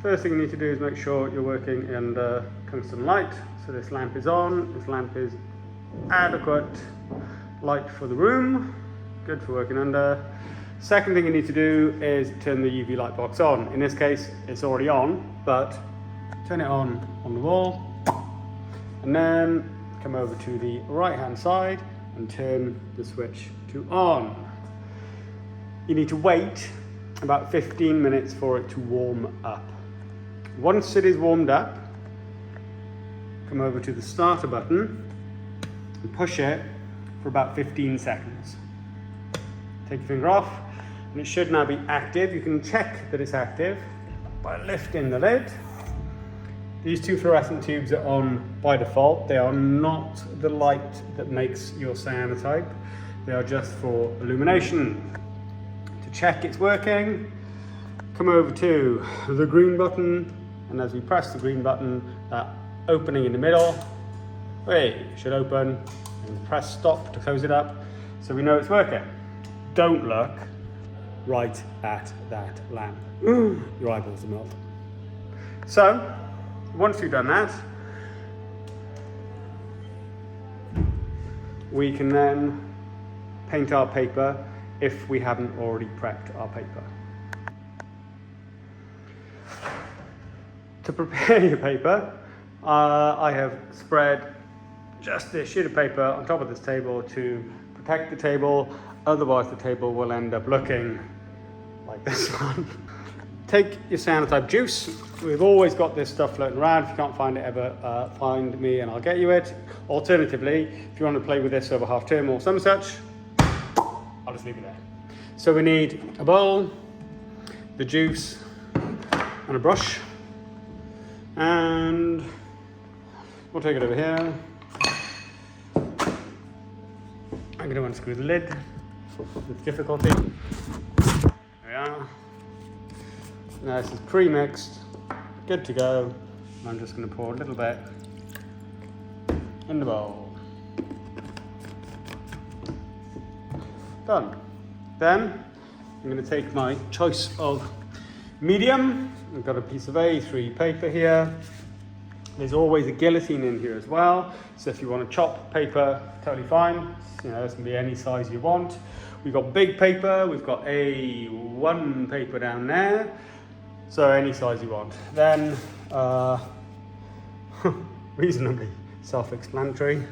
First thing you need to do is make sure you're working under tungsten light. So this lamp is on, this lamp is adequate light for the room, good for working under. Second thing you need to do is turn the UV light box on. In this case, it's already on, but turn it on the wall, and then come over to the right hand side and turn the switch to on. You need to wait about 15 minutes for it to warm up. Once it is warmed up, come over to the starter button and push it for about 15 seconds. Take your finger off and it should now be active. You can check that it's active by lifting the lid. These two fluorescent tubes are on by default. They are not the light that makes your cyanotype. They are just for illumination. To check it's working, come over to the green button, and as we press the green button, that opening in the middle, it should open, and press stop to close it up, so we know it's working. Don't look right at that lamp. Your eyeballs will melt. So, once you've done that, we can then paint our paper if we haven't already prepped our paper. To prepare your paper, I have spread just this sheet of paper on top of this table to protect the table, otherwise the table will end up looking like this one. Take your cyanotype juice. We've always got this stuff floating around. If you can't find it ever, find me and I'll get you it. Alternatively, if you want to play with this over half term or some such, I'll just leave it there. So we need a bowl, the juice, and a brush. And we'll take it over here. I'm going to unscrew the lid with difficulty. There we are. Now this is pre-mixed, good to go. I'm just going to pour a little bit in the bowl. Done. Then I'm going to take my choice of medium. I've got a piece of A3 paper here. There's always a guillotine in here as well. So if you want to chop paper, totally fine. You know, this can be any size you want. We've got big paper, we've got A1 paper down there. So any size you want. Then, reasonably self-explanatory,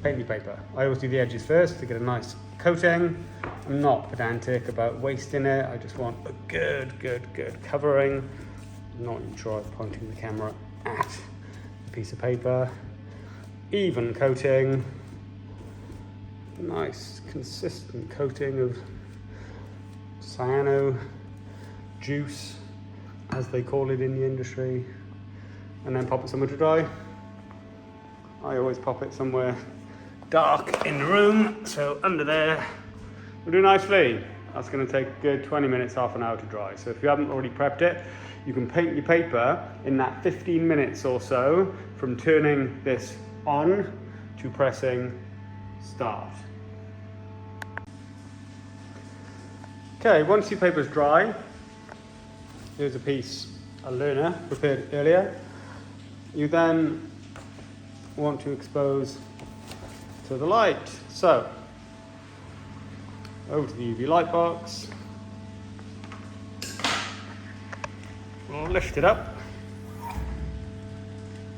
paint your paper. I always do the edges first to get a nice coating. I'm not pedantic about wasting it. I just want a good covering. I'm not even sure I'm pointing the camera at a piece of paper. Even coating. Nice, consistent coating of cyano juice, as they call it in the industry, and then pop it somewhere to dry. I always pop it somewhere dark in the room, so under there will do nicely. That's going to take a good 20 minutes, half an hour to dry. So if you haven't already prepped it, you can paint your paper in that 15 minutes or so from turning this on to pressing start. Okay, once your paper's dry, here's a piece, a learner prepared earlier. You then want to expose to the light. So, over to the UV light box. We'll lift it up.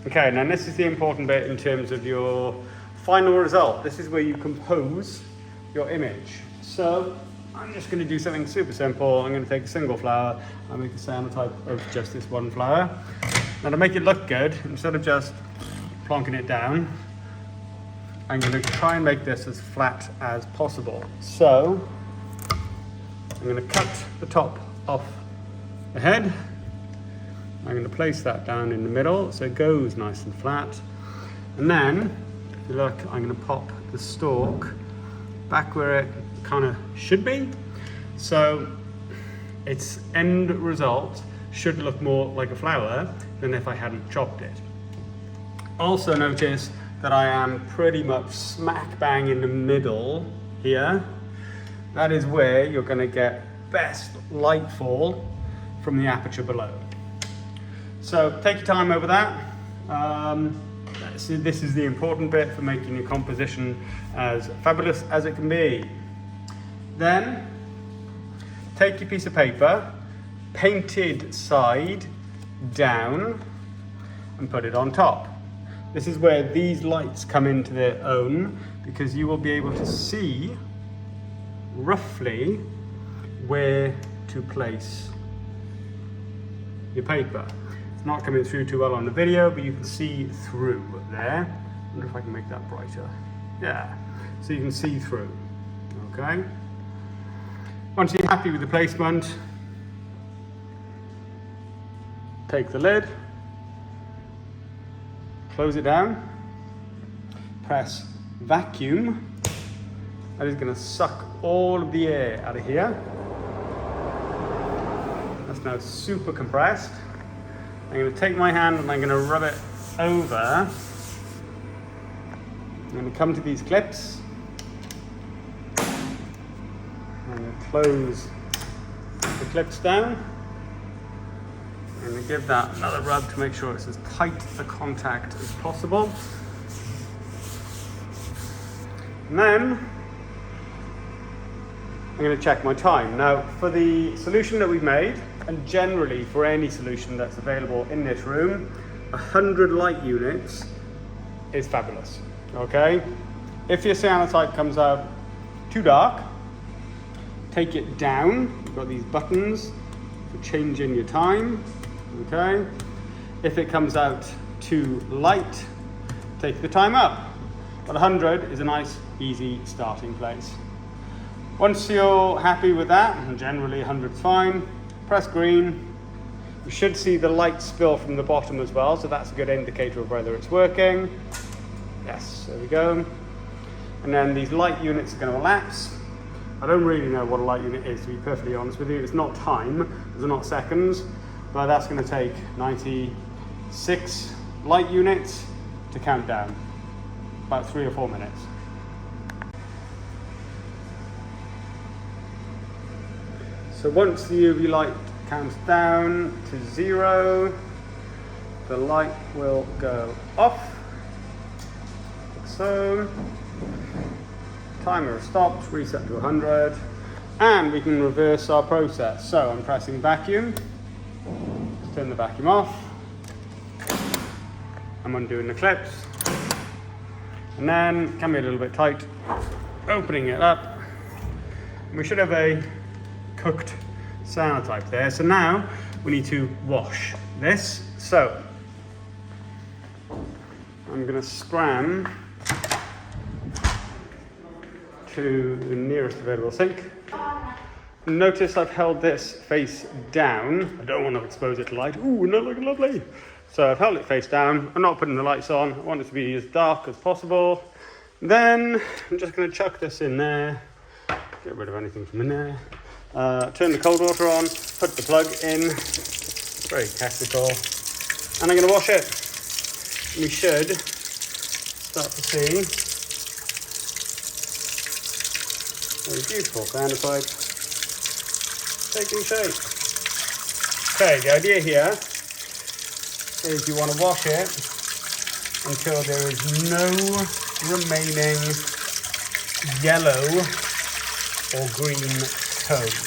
Okay, now this is the important bit in terms of your final result. This is where you compose your image. So, I'm just going to do something super simple. I'm going to take a single flower and make a cyanotype of just this one flower. Now to make it look good, instead of just plonking it down, I'm going to try and make this as flat as possible. So I'm going to cut the top off the head. I'm going to place that down in the middle so it goes nice and flat. And then, if you look, I'm going to pop the stalk back where it kind of should be. So its end result should look more like a flower than if I hadn't chopped it. Also notice that I am pretty much smack bang in the middle here. That is where you're going to get best light fall from the aperture below. So take your time over that. This is the important bit for making your composition as fabulous as it can be. Then take your piece of paper, painted side down, and put it on top. This is where these lights come into their own, because you will be able to see roughly where to place your paper. It's not coming through too well on the video, but you can see through there. I wonder if I can make that brighter. Yeah, so you can see through, okay? Once you're happy with the placement, take the lid, close it down, press vacuum. That is going to suck all of the air out of here. That's now super compressed. I'm going to take my hand and I'm going to rub it over. I'm going to come to these clips. I'm going to close the clips down. I'm going to give that another rub to make sure it's as tight a contact as possible. And then I'm going to check my time. Now, for the solution that we've made, and generally for any solution that's available in this room, 100 light units is fabulous, okay? If your cyanotype comes out too dark, take it down. You've got these buttons for changing your time, okay? If it comes out too light, take the time up. But 100 is a nice, easy starting place. Once you're happy with that, and generally 100 is fine, press green. You should see the light spill from the bottom as well, so that's a good indicator of whether it's working. Yes, there we go. And then these light units are going to elapse. I don't really know what a light unit is, to be perfectly honest with you. It's not time, these are not seconds, but that's going to take 96 light units to count down, about 3 or 4 minutes. So once the UV light counts down to 0, the light will go off, like so. Timer stops, reset to 100, and we can reverse our process. So I'm pressing vacuum, let's turn the vacuum off. I'm undoing the clips, and then can be a little bit tight, opening it up. And we should have a cooked cyanotype there. So now we need to wash this. So I'm going to scram to the nearest available sink. Notice I've held this face down. I don't want to expose it to light. Ooh, not looking lovely. So I've held it face down. I'm not putting the lights on. I want it to be as dark as possible. Then I'm just going to chuck this in there. Get rid of anything from in there. Turn the cold water on, put the plug in, very technical, and I'm going to wash it. We should start to see a beautiful cyanotype taking shape. Okay, the idea here is you want to wash it until there is no remaining yellow or green tones.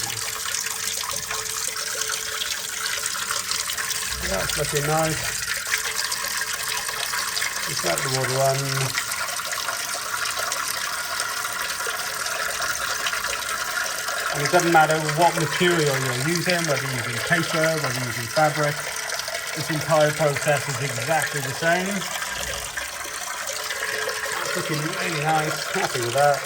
That's looking nice. Just let the water run. And it doesn't matter what material you're using, whether you're using paper, whether you're using fabric. This entire process is exactly the same. It's looking really nice. Happy with that.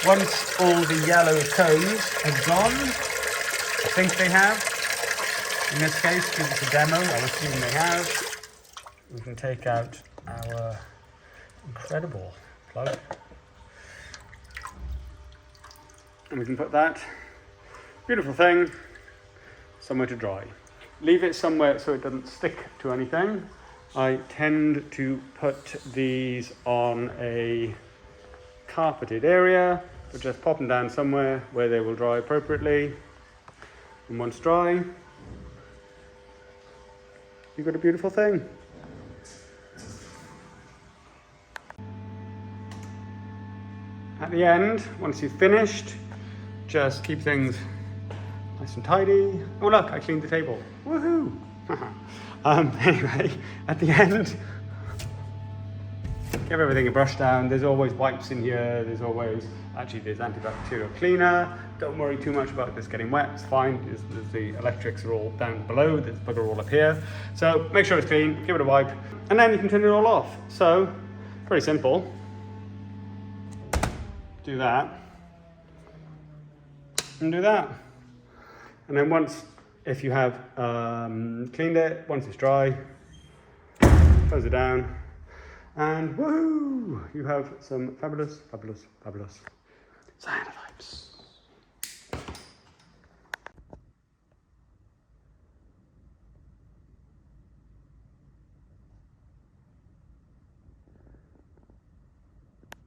Once all the yellow tones have gone, I think they have. In this case, because it's a demo, I'll assume they have. We can take out our incredible plug. And we can put that beautiful thing somewhere to dry. Leave it somewhere so it doesn't stick to anything. I tend to put these on a carpeted area, but just pop them down somewhere where they will dry appropriately. And once dry, you've got a beautiful thing. At the end, once you've finished, just keep things nice and tidy. Oh look, I cleaned the table. Woohoo! Anyway, at the end, give everything a brush down. There's always wipes in here. There's antibacterial cleaner. Don't worry too much about this getting wet. It's fine. The electrics are all down below. There's bugger all up here. So make sure it's clean. Give it a wipe, and then you can turn it all off. So very simple. Do that, and do that. And then once, if you have cleaned it, once it's dry, close it down, and woohoo! You have some fabulous, fabulous, fabulous cyanotypes.